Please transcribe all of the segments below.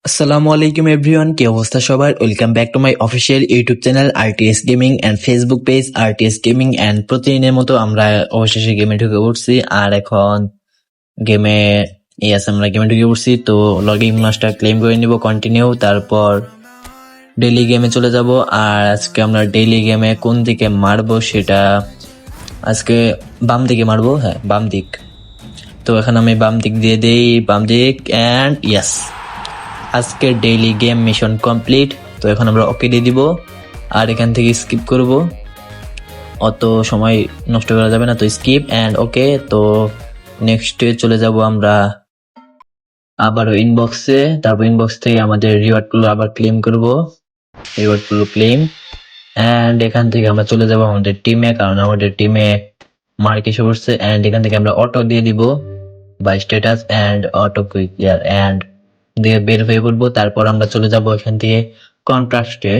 আসসালামু আলাইকুম এভরিওয়ান, কি অবস্থা সবার? Welcome back to my official YouTube channel RTS gaming and Facebook page RTS gaming and প্রতিদিনের মতো আমরা অবশেষে গেমে ঢুকে পড়ছি। আর এখন গেমে আমরা গেমে ঢুকে পড়ছি, তো লগইন মাস্টার ক্লেম করে নিব কন্টিনিউ, তারপর ডেইলি গেমে চলে যাব। আর আজকে আমরা ডেইলি গেমে কোন দিকে মারবো সেটা আজকে বাম দিকে মারবো, হ্যাঁ বাম দিক। তো এখন আমি বাম দিক দিয়ে দেই, বাম দিক এন্ড ইয়েস, আজকের ডেইলি গেম মিশন কমপ্লিট। তো এখন আমরা ওকে দিয়ে দিব আর এখান থেকে স্কিপ করব, অত সময় নষ্ট করা যাবে না, তো স্কিপ এন্ড ওকে। তো নেক্সটে চলে যাব আমরা আবারও ইনবক্সে, তারপর ইনবক্স থেকে আমাদের রিওয়ার্ডগুলো আবার ক্লেম করব, রিওয়ার্ডগুলো ক্লেম এন্ড এখান থেকে আমরা চলে যাব আমাদের টিমে, কারণ আমাদের টিমে মার্ক এসে পড়ছে। এন্ড এখান থেকে আমরা অটো দিয়ে দিব by status and auto quick ইয়ার এন্ড দিয়ে বের হয়ে পড়বো। তারপর আমরা চলে যাব এখান থেকে কন্ট্রাস্টে,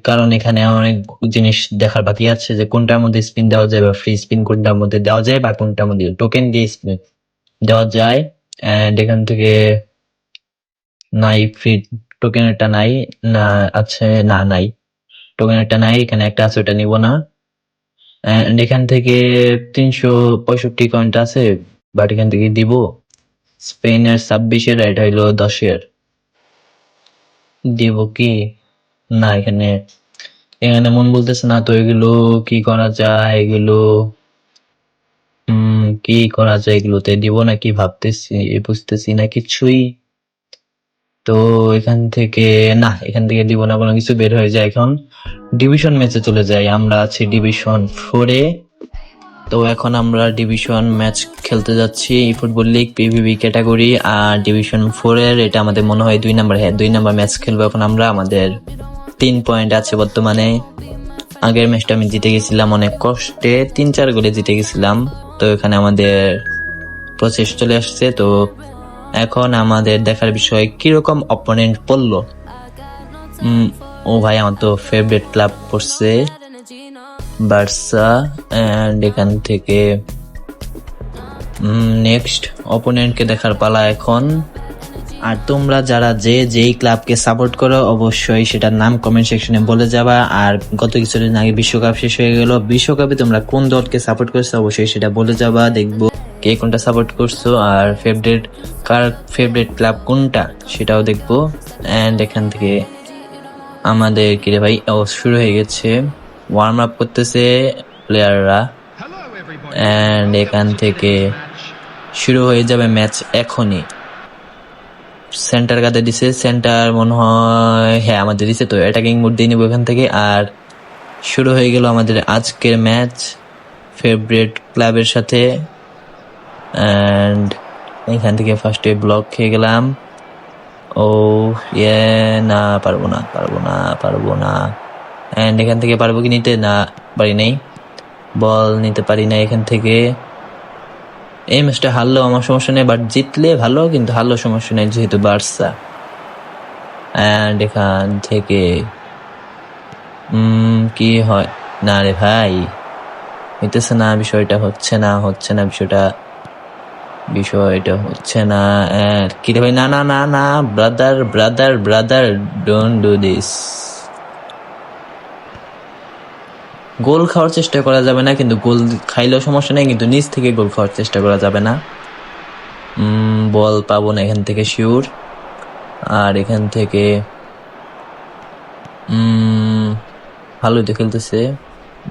কারণ এখানে অনেক জিনিস দেখার বাকি আছে, যে কোনটার মধ্যে স্পিন দেওয়া যায় বা ফ্রি স্পিন কোনটার মধ্যে দেওয়া যায় বা কোনটার মধ্যে টোকেন দিয়ে স্পিন দেওয়া যায়। এন্ড এখান থেকে নাই, ফ্রি টোকেনেরটা নাই, না আছে, না নাই, টোকেনেরটা নাই, এখানে একটা আছে, ওটা নিব না। এন্ড এখান থেকে 365 কয়েনটা আছে, বাট এখান থেকে দিব স্পেনের 26-এর, এটা হইলো 10-এর, দিব কি না, এখানে এখানে মন বলতেছে না। তো এগুলো কি করা যায়, এগুলো কি করা যায়, এগুলোতে দিব না কি ভাবতেছি, বুঝতেছি না কিছুই। তো এখান থেকে না, এখান থেকে দিব না কোনো কিছু, বের হয়ে যায়। এখন ডিভিশন ম্যাচে চলে যাই, আমরা আছি ডিভিশন 4-এ। তো এখন আমরা ডিভিশন ম্যাচ খেলতে যাচ্ছি, ফুটবল লিগ পিভিবি ক্যাটাগরি, আর ডিভিশন 4-এর এটা আমাদের মনে হয় 2 নাম্বার, হ্যাঁ 2 নাম্বার ম্যাচ খেলবো এখন আমরা। আমাদের 3 পয়েন্ট আছে বর্তমানে। আগের ম্যাচটা আমি জিতে গেছিলাম অনেক কষ্টে, 3-4 গোলে জিতে গেছিলাম। তো এখানে আমাদের প্রসেস চলে আসছে। তো এখন আমাদের দেখার বিষয় কিরকম অপোনেন্ট পড়লো। ও ভাই, আমার তো ফেভারিট ক্লাব পড়ছে বার্সা। এন্ড এখান থেকে নেক্সট অপোনেন্টকে দেখার পালা এখন। আর তোমরা যারা যেই ক্লাবকে সাপোর্ট করো অবশ্যই সেটার নাম কমেন্ট সেকশনে বলে যাবা। আর গত কিছুদিন আগে বিশ্বকাপ শেষ হয়ে গেল, বিশ্বকাপে তোমরা কোন দলকে সাপোর্ট করছো অবশ্যই সেটা বলে যাবা, দেখবো কে কোনটা সাপোর্ট করছো, আর ফেভারিট ক্লাব কোনটা সেটাও দেখবো। এন্ড এখান থেকে আমাদের কিরে ভাই, শুরু হয়ে গেছে, ওয়ার্ম আপ করতেছে প্লেয়াররা। এন্ড এখান থেকে শুরু হয়ে যাবে ম্যাচ এখনই। সেন্টার কাদের দিছে, সেন্টার মনে হয় হ্যাঁ আমাদের দিছে, তো অ্যাটাকিং মোড দিয়ে নিব এখান থেকে। আর শুরু হয়ে গেল আমাদের আজকের ম্যাচ ফেভারিট ক্লাবের সাথে। এন্ড এখান থেকে ফার্স্টে ব্লক খেয়ে গেলাম। ও না, পারবো না। এন্ড এখান থেকে পারবো কি নিতে, না পারি নাই, বল নিতে পারি না এখান থেকে। এই ম্যাচটা হারলেও আমার সমস্যা নেই, বাট জিতলে ভালো, কিন্তু হারলেও সমস্যা নেই যেহেতু বার্সা। এন্ড এখান থেকে কি হয়, না রে ভাই হইতেছে না, বিষয়টা হচ্ছে না বিষয়টা হচ্ছে না। কি রে ভাই, না না না না, ব্রাদার ডোন্ট ডু দিস। গোল খাওয়ার চেষ্টা করা যাবে না, কিন্তু গোল খাইলেও সমস্যা নেই, কিন্তু নিচ থেকে গোল খাওয়ার চেষ্টা করা যাবে না। বল পাবো না এখান থেকে শিওর। আর এখান থেকে ভালোই তো খেলতেছে,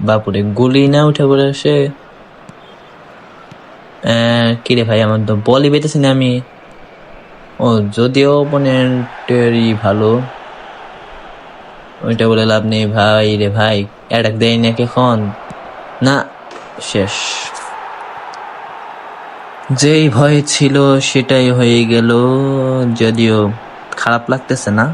বাপুরে গোলই না উঠে পড়ে আসে। কিরে ভাই, আমার তো বলই পেতেছি না আমি। ও যদিও অপোনেন্টেরই ভালো, ওইটা বলে লাভ নেই ভাই রে ভাই, অ্যাটাক দেয় নাকি এখন, না শেষ। যেই ভয় ছিল সেটাই হয়ে গেল, যদিও খারাপ লাগতেছে না,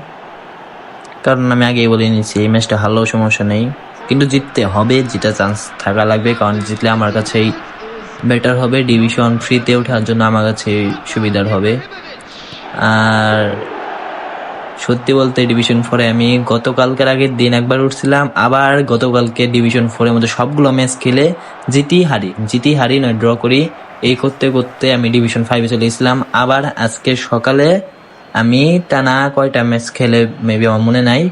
কারণ আমি আগেই বলে নিয়েছি এই ম্যাচটা হারলেও সমস্যা নেই, কিন্তু জিততে হবে, জিতার চান্স থাকা লাগবে, কারণ জিতলে আমার কাছেই বেটার হবে, ডিভিশন 3-তে ওঠার জন্য আমার কাছে সুবিধার হবে। আর সত্যি বলতে ডিভিশন 4-এ আমি গতকালকের আগের দিন একবার উঠছিলাম, আবার গতকালকে ডিভিশন 4-এর মধ্যে সবগুলো ম্যাচ খেলে জিতি হারি নয় ড্র করি, এই করতে করতে আমি ডিভিশন 5-এ চলে গেছিলাম। আবার আজকে সকালে আমি টানা কয়টা ম্যাচ খেলে মেবি আমার মনে নাই,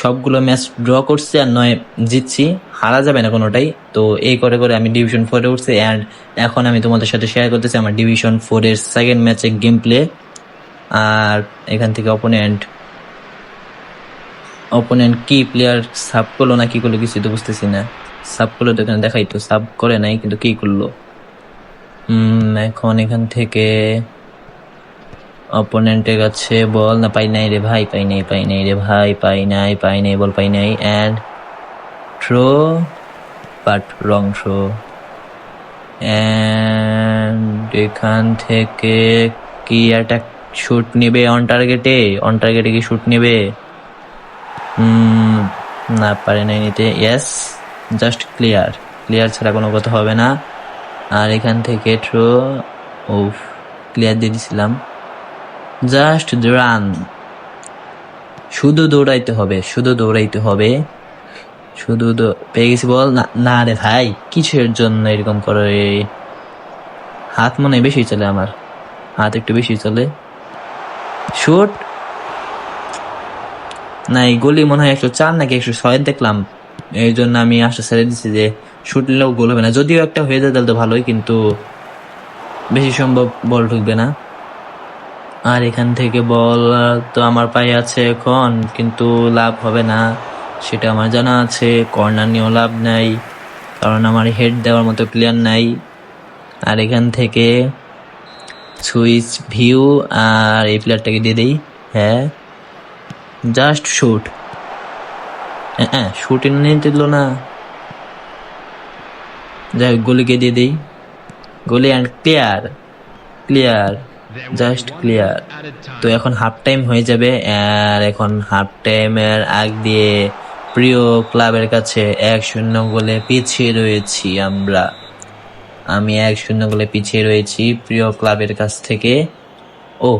সবগুলো ম্যাচ ড্র করছি আর নয় জিতছি, হারা যাবে না কোনোটাই। তো এই করে করে আমি ডিভিশন 4-এ উঠছি, অ্যান্ড এখন আমি তোমাদের সাথে শেয়ার করতেছি আমার ডিভিশন 4-এর সেকেন্ড ম্যাচের গেম প্লে। আর এখান থেকে অপোনেন্ট কি প্লেয়ার সাব করলো না কি করলো কিছু তো বুঝতেছি না। সাব করলো তো এখানে দেখাই, তো সাব করে নাই কিন্তু কি করলো। এখন এখান থেকে অপোনেন্টের কাছে বল না, পাই নাই রে ভাই, পাই নাই রে ভাই, পাই নাই বল, পাই নাই, and throw but wrong throw. And এখান থেকে কি একটা শুট নেবে অন টার্গেটে কি শুট নেবে? না, পারে নাই নিতে। ইয়েস, জাস্ট ক্লিয়ার ছাড়া কোনো কথা হবে না। আর এখান থেকে থ্রো, ও ক্লিয়ার দিয়ে দিছিলাম। জাস্ট রান, শুধু দৌড়াইতে হবে, পেয়ে গেছি বল। না রে ভাই, কিসের জন্য এরকম করে? হাত মনে হয় বেশি চলে, আমার হাত একটু বেশি চলে। শুট না, এই গোলি মনে হয় 104 নাকি 106 দেখলাম, এই জন্য আমি আশা ছেড়ে দিচ্ছি যে শুট নিলেও গোল হবে না। যদিও একটা হয়ে যায় তাহলে তো ভালোই, কিন্তু বেশি সম্ভব বল ঢুকবে না। আর এখান থেকে বল তো আমার পায়ে আছে এখন, কিন্তু লাভ হবে না সেটা আমার জানা আছে। কর্নার নিয়েও লাভ নাই, কারণ আমার হেড দেওয়ার মতো প্লেয়ার নাই। আর এখান থেকে সুইচ ভিউ, আর এই প্লেয়ারটাকে দিয়ে দিই। হ্যাঁ, জাস্ট শুট, শুট নিয়ে দিল না। যাই হোক, গোলিকে দিয়ে দিই, গোলি অ্যান্ড ক্লিয়ার, জাস্ট ক্লিয়ার। তো এখন হাফ টাইম হয়ে যাবে, আর এখন হাফ টাইমের আগ দিয়ে প্রিয় ক্লাবের কাছে 1-0 গোলে পিছিয়ে রয়েছি আমি 1-0 গোলে পিছিয়ে রয়েছি প্রিয় ক্লাবের কাছ থেকে। ও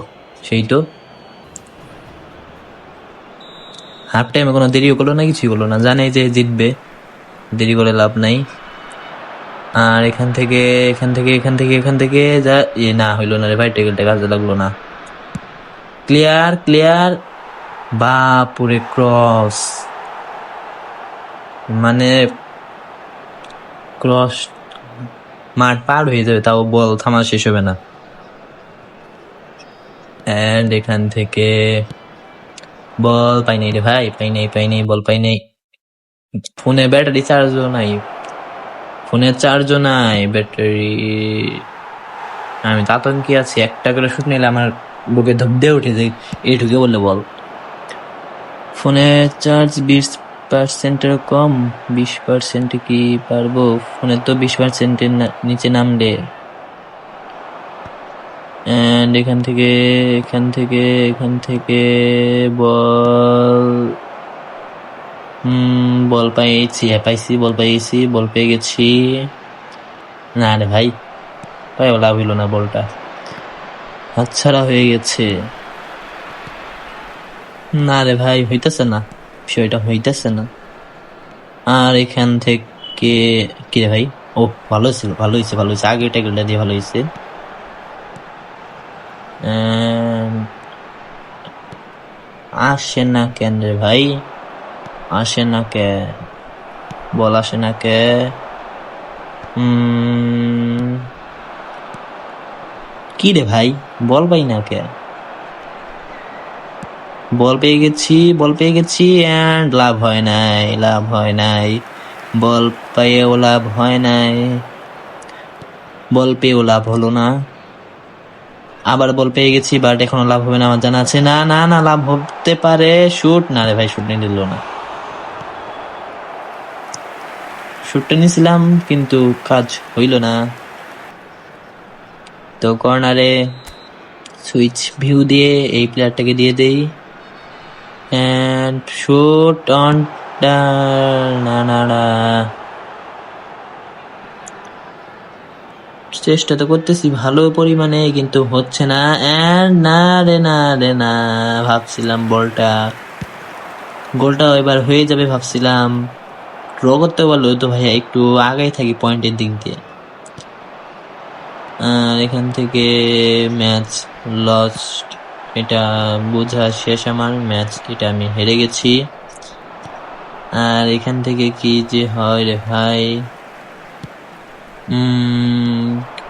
সেই তো, হাফ টাইমে কোনো দেরিও করলো না, কিছুই করলো না, জানে যে জিতবে, দেরি করে লাভ নাই। আর এখান থেকে যা না হইলো না রে ভাই, টেকেলটা কাজে লাগলো না। ক্লিয়ার, বাপুরে ক্রস, মানে ক্রস মাঠ পার হয়ে যাবে, তাও বল থামা শেষ হবে না। এন্ড এখান থেকে বল পাই নাই রে ভাই, বল পাই নাই। ফোনে ব্যাটারি চার্জও নাই, ব্যাটারি। আমি তো আতঙ্কে আছি, একটা করে শুট নিলে আমার বুকে ধপ দিয়ে উঠে যায় এই ঢুকে বললে বল। ফোনে চার্জ 20%-এর কম, 20%-এ কি পারবো? ফোনে তো 20%-এর নিচে নামলে। এন্ড এখান থেকে বল পাইছি, বল পেয়ে গেছি। না রে ভাই, পাইও লাভ হইল না, বলটা হাতছাড়া হয়ে গেছে। না রে ভাই, হইতেছে না, বিষয়টা হইতেছে না। আর এখান থেকে কি রে ভাই, ও ভালো হয়েছে, আগে ট্যাকলটা দিয়ে ভালো হয়েছে। আসে না কেন রে ভাই, বল আসে না কে? কি রে ভাই, বল পাই না কে? বল পেয়ে গেছি এন্ড লাভ হয় নাই, বল পেয়েও লাভ হয় নাই, বল পেয়েও লাভ হলো না। আবার বল পেয়ে গেছি, বাট এখনো লাভ হবে না আমার জানা আছে। না, লাভ হতে পারে। শুট না রে ভাই, শুট নিয়ে দিল না। শুটটা নিয়েছিলাম কিন্তু কাজ হইল না। তো কর্নারে সুইচ ভিউ দিয়ে এই প্লেয়ারটাকে দিয়ে দেই, এন্ড শুট অন। না, চেষ্টা তো করতেছি ভালো পরিমাণে, কিন্তু হচ্ছে না। এন্ড না, ভাবছিলাম গোলটা এবার হয়ে যাবে, ভাবছিলাম ড্র করতে পারলো তো ভাইয়া, একটু আগাই থাকি পয়েন্টের দিক দিয়ে। আর এখান থেকে ম্যাচ লস্ট এটা বোঝা শেষ, আমার ম্যাচ এটা আমি হেরে গেছি। আর এখান থেকে কি যে হয় রে ভাই,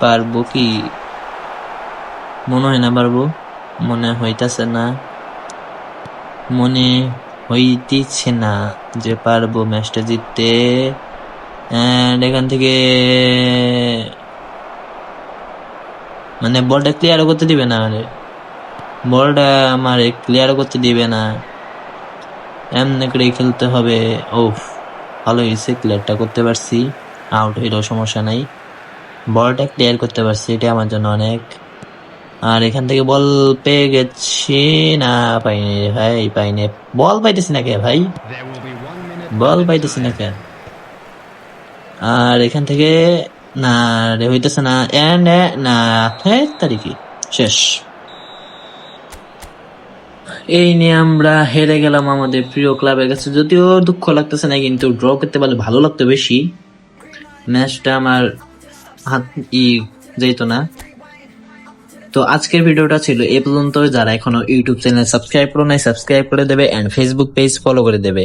পারবো কি? মনে হয় না পারবো, মনে হইতাছে না, মনে হইতেছে না যে পারবো ম্যাচটা জিততে। And এখান থেকে মানে বলটা ক্লিয়ার করতে দিবে না, বলটা আমার ক্লিয়ার করতে দিবে না, এমনি করে খেলতে হবে। ওফ, ভালো হয়েছে, ক্লিয়ারটা করতে পারছি, আউট হইলেও সমস্যা নাই, বলটা ক্লিয়ার করতে পারছি, এটা আমার জন্য অনেক। আর এখান থেকে বল পেয়ে গেছি না, পাইনি রে ভাই, পাইনি, বল পাইতেছি না কে ভাই, বল পাইতেছি না কে। আর এখান থেকে না রে, হইতেছে না, এন্ড না, হ্যাঁ তারিখে শেষ। এই নিয়ে আমরা হেরে গেলাম আমাদের প্রিয় ক্লাবের কাছে, যদিও দুঃখ লাগতেছে না, কিন্তু ড্র করতে পারলে ভালো লাগতো বেশি, ম্যাচটা আমার হাত যেত না। তো আজকের ভিডিওটা ছিল এই পর্যন্ত। যারা এখনো ইউটিউব চ্যানেল সাবস্ক্রাইব করে নাই, সাবস্ক্রাইব করে দেবে, এন্ড ফেসবুক পেজ ফলো করে দেবে।